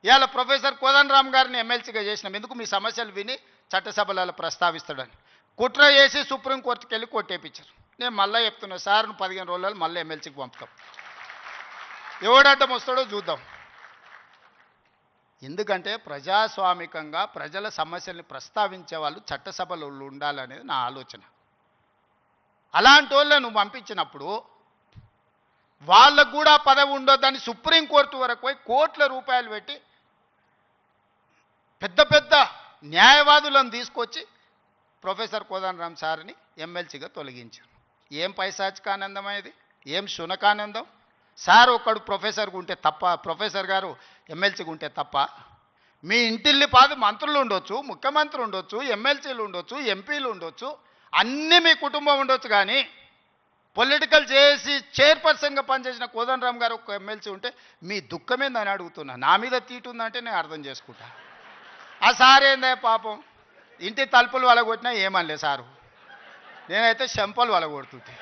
ఇవాళ ప్రొఫెసర్ కోదండరామ్ గారిని ఎమ్మెల్సీగా చేసినాం ఎందుకు మీ సమస్యలు విని చట్టసభలలో ప్రస్తావిస్తాడని. కుట్ర చేసి సుప్రీంకోర్టుకి వెళ్ళి కొట్టేపించారు. నేను మళ్ళీ చెప్తున్నా సార్, 15 రోజులు మళ్ళీ ఎమ్మెల్సీకి పంపుతాం, ఎవడడ్డం వస్తాడో చూద్దాం. ఎందుకంటే ప్రజాస్వామికంగా ప్రజల సమస్యల్ని ప్రస్తావించే వాళ్ళు చట్టసభలలో ఉండాలనేది నా ఆలోచన. అలాంటి వాళ్ళని నువ్వు పంపించినప్పుడు వాళ్ళకు కూడా పదవి ఉండొద్దని సుప్రీంకోర్టు వరకు పోయి కోట్ల రూపాయలు పెట్టి పెద్ద పెద్ద న్యాయవాదులను తీసుకొచ్చి ప్రొఫెసర్ కోదండరామ్ సార్ని ఎమ్మెల్సీగా తొలగించారు. ఏం పైశాచికానందం ఇది, ఏం శునకానందం? సార్ ఒక్కడు ప్రొఫెసర్గా ఉంటే తప్ప, ప్రొఫెసర్ గారు ఎమ్మెల్సీగా ఉంటే తప్ప? మీ ఇంటిల్లి పాది మంత్రులు ఉండొచ్చు, ముఖ్యమంత్రి ఉండొచ్చు, ఎమ్మెల్సీలు ఉండొచ్చు, ఎంపీలు ఉండొచ్చు, అన్నీ మీ కుటుంబం ఉండొచ్చు, కానీ పొలిటికల్ చేసి చైర్పర్సన్గా పనిచేసిన కోదండరామ్ గారు ఒక ఎమ్మెల్సీ ఉంటే మీ దుఃఖమేందని అడుగుతున్నా. నా మీద తీటు ఉందంటే నేను అర్థం చేసుకుంటా. ఆ సార్ ఏందే పాపం, ఇంటి తలుపులు వలగొట్టినా ఏమనలే సారు, నేనైతే చెంపలు వలగొడుతుంటే.